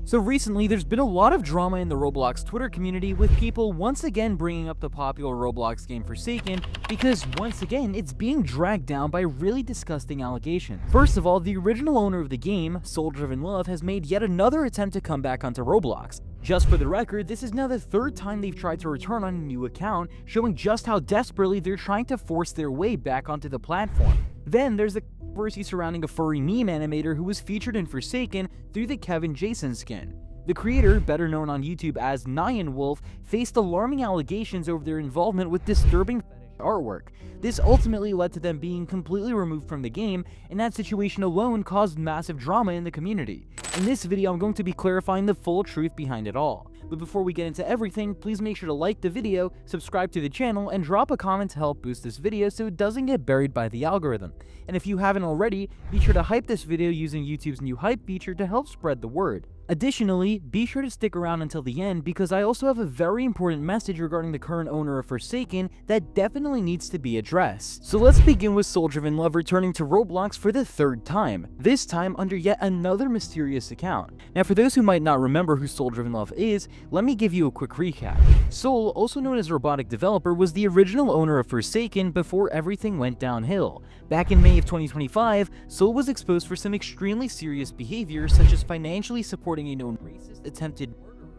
So recently, there's been a lot of drama in the Roblox Twitter community with people once again bringing up the popular Roblox game Forsaken because once again, it's being dragged down by really disgusting allegations. First of all, the original owner of the game, SoulDrivenLove, has made yet another attempt to come back onto Roblox. Just for the record, this is now the third time they've tried to return on a new account, showing just how desperately they're trying to force their way back onto the platform. Then there's the controversy surrounding a furry meme animator who was featured in Forsaken through the Kevin Jason skin. The creator, better known on YouTube as Nyanwolf, faced alarming allegations over their involvement with disturbing fetish artwork. This ultimately led to them being completely removed from the game, and that situation alone caused massive drama in the community. In this video, I'm going to be clarifying the full truth behind it all. But before we get into everything, please make sure to like the video, subscribe to the channel, and drop a comment to help boost this video so it doesn't get buried by the algorithm. And if you haven't already, be sure to hype this video using YouTube's new hype feature to help spread the word. Additionally, be sure to stick around until the end because I also have a very important message regarding the current owner of Forsaken that definitely needs to be addressed. So let's begin with SoulDrivenLove returning to Roblox for the third time, this time under yet another mysterious account. Now for those who might not remember who SoulDrivenLove is, let me give you a quick recap. Soul, also known as Robotic Developer, was the original owner of Forsaken before everything went downhill. Back in May of 2025, Soul was exposed for some extremely serious behavior such as financially supporting a known racist attempted murderer,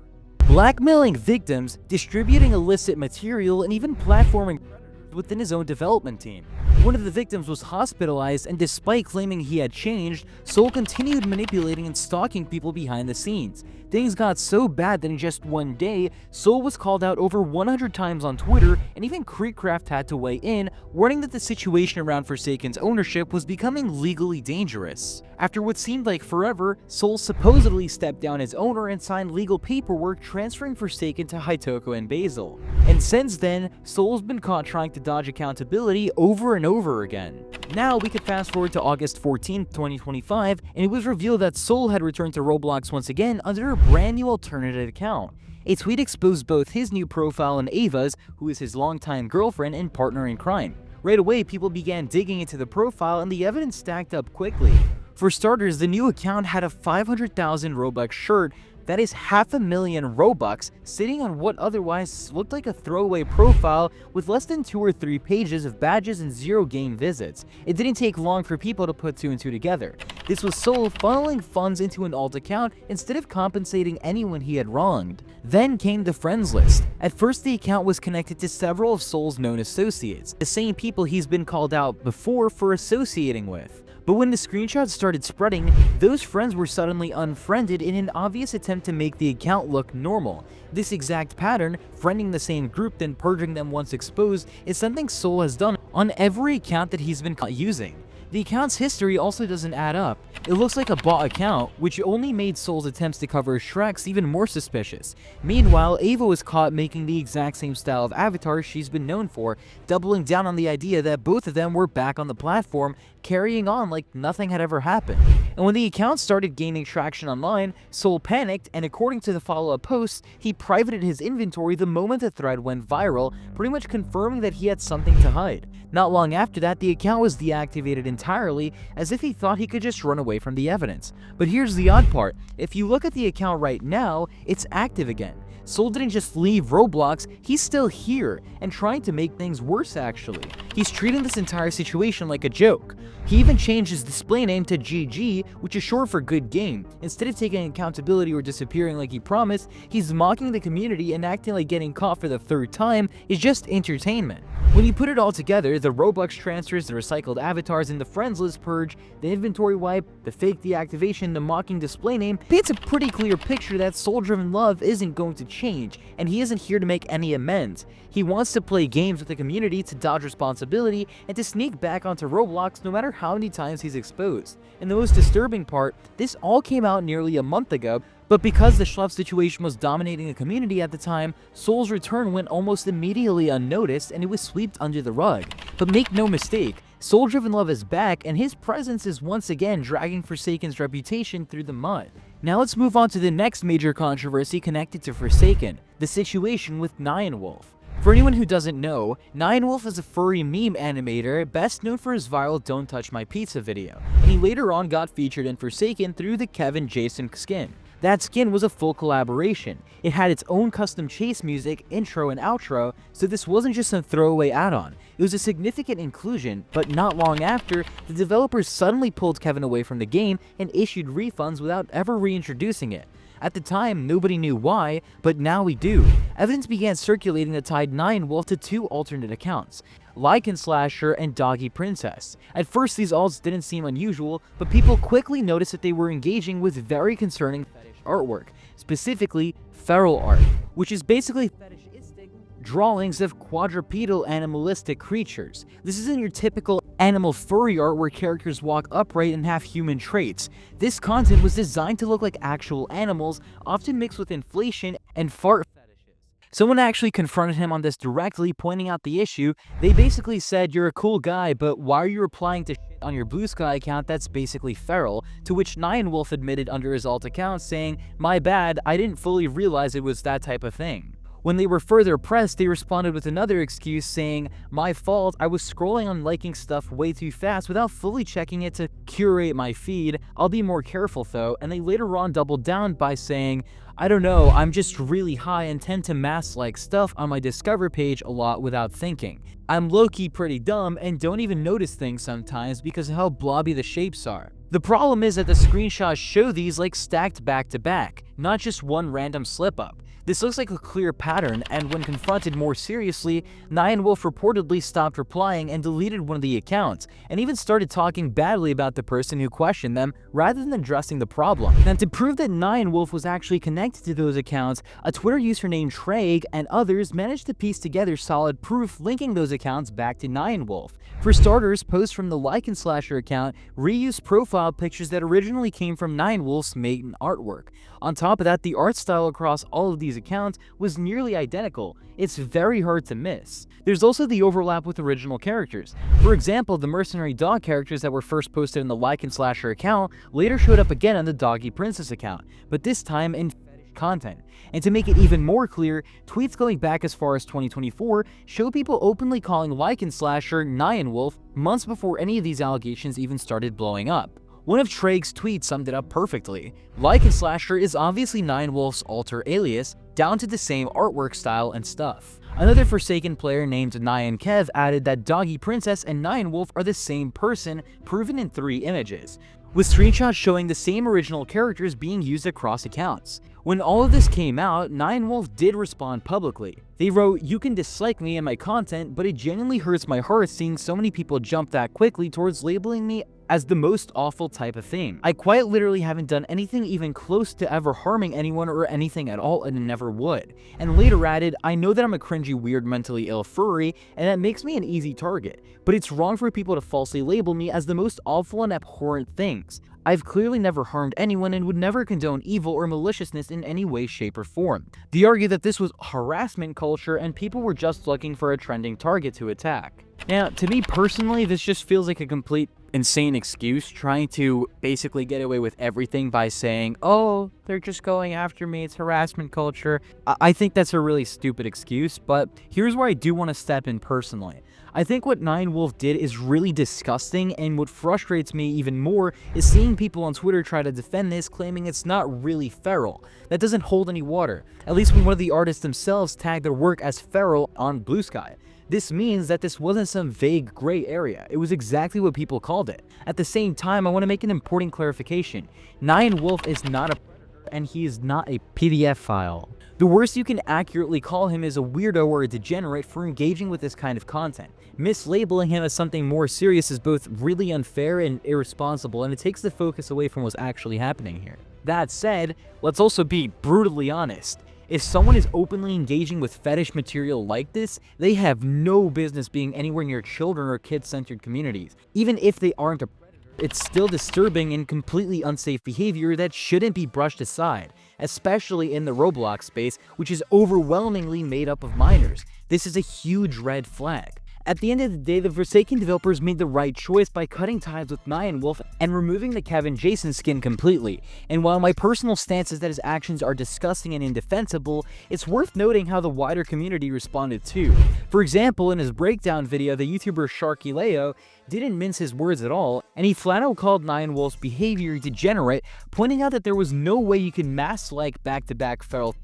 blackmailing victims, distributing illicit material, and even platforming predators within his own development team. One of the victims was hospitalized, and despite claiming he had changed, Soul continued manipulating and stalking people behind the scenes. Things got so bad that in just one day, Soul was called out over 100 times on Twitter, and even Creekcraft had to weigh in, warning that the situation around Forsaken's ownership was becoming legally dangerous. After what seemed like forever, Soul supposedly stepped down as owner and signed legal paperwork transferring Forsaken to Hytoko and Basil. And since then, Soul's been caught trying to dodge accountability over and over again. Now we could fast forward to August 14th, 2025, and it was revealed that Soul had returned to Roblox once again under a brand new alternative account. A tweet exposed both his new profile and Ava's, who is his longtime girlfriend and partner in crime. Right away, people began digging into the profile and the evidence stacked up quickly. For starters, the new account had a 500,000 Robux shirt, that is 500,000 Robux, sitting on what otherwise looked like a throwaway profile with less than 2 or 3 pages of badges and 0 game visits. It didn't take long for people to put 2 and 2 together. This was Soul funneling funds into an alt account instead of compensating anyone he had wronged. Then came the friends list. At first, the account was connected to several of Soul's known associates, the same people he's been called out before for associating with. But when the screenshots started spreading, those friends were suddenly unfriended in an obvious attempt to make the account look normal. This exact pattern, friending the same group then purging them once exposed, is something Soul has done on every account that he's been caught using. The account's history also doesn't add up. It looks like a bot account, which only made Soul's attempts to cover Shrek's even more suspicious. Meanwhile, Ava was caught making the exact same style of avatar she's been known for, doubling down on the idea that both of them were back on the platform, carrying on like nothing had ever happened. And when the account started gaining traction online, Soul panicked, and according to the follow-up posts, he privated his inventory the moment the thread went viral, pretty much confirming that he had something to hide. Not long after that, the account was deactivated entirely, as if he thought he could just run away from the evidence. But here's the odd part, if you look at the account right now, it's active again. Soul didn't just leave Roblox, he's still here, and trying to make things worse actually. He's treating this entire situation like a joke. He even changed his display name to GG, which is short for good game. Instead of taking accountability or disappearing like he promised, he's mocking the community and acting like getting caught for the third time is just entertainment. When you put it all together, the Robux transfers, the recycled avatars, and the friends list purge, the inventory wipe, the fake deactivation, the mocking display name, paints a pretty clear picture that SoulDrivenLove isn't going to change, and he isn't here to make any amends. He wants to play games with the community to dodge responsibility and to sneak back onto Roblox no matter how many times he's exposed. And the most disturbing part, this all came out nearly a month ago, but because the Schlep situation was dominating the community at the time, Soul's return went almost immediately unnoticed and it was swept under the rug. But make no mistake, SoulDrivenLove is back and his presence is once again dragging Forsaken's reputation through the mud. Now let's move on to the next major controversy connected to Forsaken, the situation with Nyanwolf. For anyone who doesn't know, Nyanwolf is a furry meme animator best known for his viral Don't Touch My Pizza video, and he later on got featured in Forsaken through the Kevin Jason skin. That skin was a full collaboration. It had its own custom chase music, intro and outro, so this wasn't just some throwaway add-on. It was a significant inclusion, but not long after, the developers suddenly pulled Kevin away from the game and issued refunds without ever reintroducing it. At the time, nobody knew why, but now we do. Evidence began circulating that tied Nyanwolf to two alternate accounts, Lycan Slasher and Doggy Princess. At first, these alts didn't seem unusual, but people quickly noticed that they were engaging with very concerning fetish artwork, specifically feral art, which is basically fetishistic drawings of quadrupedal animalistic creatures. This isn't your typical animal furry art where characters walk upright and have human traits. This content was designed to look like actual animals, often mixed with inflation and fart fetishes. Someone actually confronted him on this directly, pointing out the issue. They basically said, "You're a cool guy, but why are you replying to shit on your Blue Sky account that's basically feral?" To which Nyanwolf admitted under his alt account, saying, "My bad, I didn't fully realize it was that type of thing." When they were further pressed, they responded with another excuse saying, "My fault, I was scrolling on liking stuff way too fast without fully checking it to curate my feed. I'll be more careful though." And they later on doubled down by saying, "I don't know, I'm just really high and tend to mass like stuff on my Discover page a lot without thinking. I'm low-key pretty dumb and don't even notice things sometimes because of how blobby the shapes are." The problem is that the screenshots show these like stacked back to back, not just one random slip up. This looks like a clear pattern, and when confronted more seriously, Nyanwolf reportedly stopped replying and deleted one of the accounts, and even started talking badly about the person who questioned them rather than addressing the problem. And to prove that Nyanwolf was actually connected to those accounts, a Twitter user named Treg and others managed to piece together solid proof linking those accounts back to Nyanwolf. For starters, posts from the Lycan Slasher account reused profile pictures that originally came from Nyanwolf's main artwork. On top of that, the art style across all of these accounts was nearly identical. It's very hard to miss. There's also the overlap with original characters. For example, the mercenary dog characters that were first posted in the Lycan Slasher account later showed up again on the Doggy Princess account, but this time in fetish content. And to make it even more clear, tweets going back as far as 2024 show people openly calling Lycan Slasher Nyanwolf months before any of these allegations even started blowing up. One of Treg's tweets summed it up perfectly. Lycan Slasher is obviously Nyanwolf's alter alias, down to the same artwork style and stuff. Another Forsaken player named Nyankev added that Doggy Princess and Nyanwolf are the same person, proven in 3 images, with screenshots showing the same original characters being used across accounts. When all of this came out, Nyanwolf did respond publicly. They wrote, "You can dislike me and my content, but it genuinely hurts my heart seeing so many people jump that quickly towards labeling me as the most awful type of thing. I quite literally haven't done anything even close to ever harming anyone or anything at all, and never would." And later added, "I know that I'm a cringy, weird, mentally ill furry, and that makes me an easy target, but it's wrong for people to falsely label me as the most awful and abhorrent things. I've clearly never harmed anyone and would never condone evil or maliciousness in any way, shape, or form." They argue that this was harassment culture and people were just looking for a trending target to attack. Now, to me personally, this just feels like a complete insane excuse, trying to basically get away with everything by saying, "Oh, they're just going after me, it's harassment culture." I think that's a really stupid excuse, but here's where I do want to step in personally. I think what Nyanwolf did is really disgusting, and what frustrates me even more is seeing people on Twitter try to defend this, claiming it's not really feral. That doesn't hold any water, at least when one of the artists themselves tagged their work as feral on Blue Sky. This means that this wasn't some vague gray area, it was exactly what people called it. At the same time, I want to make an important clarification. Nyanwolf is not a predator, and he is not a PDF file. The worst you can accurately call him is a weirdo or a degenerate for engaging with this kind of content. Mislabeling him as something more serious is both really unfair and irresponsible, and it takes the focus away from what's actually happening here. That said, let's also be brutally honest. If someone is openly engaging with fetish material like this, they have no business being anywhere near children or kid-centered communities. Even if they aren't a predator, it's still disturbing and completely unsafe behavior that shouldn't be brushed aside, especially in the Roblox space, which is overwhelmingly made up of minors. This is a huge red flag. At the end of the day, the Forsaken developers made the right choice by cutting ties with Nyanwolf and removing the Kevin Jason skin completely. And while my personal stance is that his actions are disgusting and indefensible, it's worth noting how the wider community responded too. For example, in his breakdown video, the YouTuber SharkyLeo didn't mince his words at all, and he flat out called Nyanwolf's behavior degenerate, pointing out that there was no way you could mask-like back-to-back feral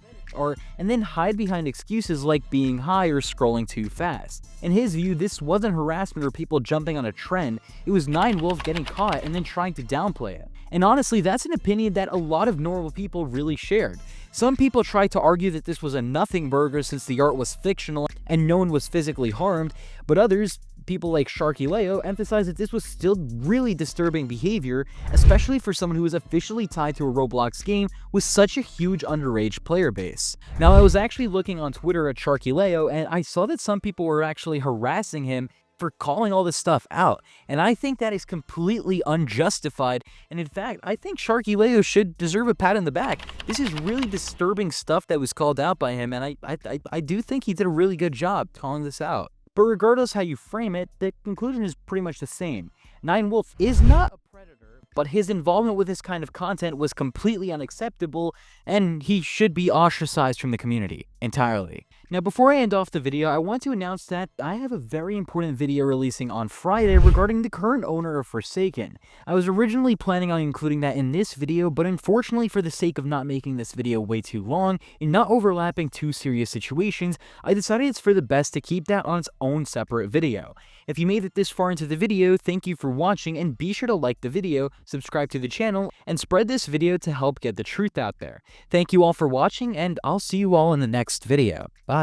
and then hide behind excuses like being high or scrolling too fast. In his view, this wasn't harassment or people jumping on a trend, it was Nyanwolf getting caught and then trying to downplay it. And honestly, that's an opinion that a lot of normal people really shared. Some people tried to argue that this was a nothing burger since the art was fictional and no one was physically harmed, but others, people like SharkyLeo, emphasized that this was still really disturbing behavior, especially for someone who was officially tied to a Roblox game with such a huge underage player base. Now, I was actually looking on Twitter at SharkyLeo, and I saw that some people were actually harassing him for calling all this stuff out, and I think that is completely unjustified, and in fact, I think SharkyLeo should deserve a pat on the back. This is really disturbing stuff that was called out by him, and I do think he did a really good job calling this out. But regardless how you frame it, the conclusion is pretty much the same. Nyanwolf is not a predator, but his involvement with this kind of content was completely unacceptable, and he should be ostracized from the community entirely. Now, before I end off the video, I want to announce that I have a very important video releasing on Friday regarding the current owner of Forsaken. I was originally planning on including that in this video, but unfortunately for the sake of not making this video way too long and not overlapping two serious situations, I decided it's for the best to keep that on its own separate video. If you made it this far into the video, thank you for watching, and be sure to like the video, subscribe to the channel, and spread this video to help get the truth out there. Thank you all for watching, and I'll see you all in the next video. Bye.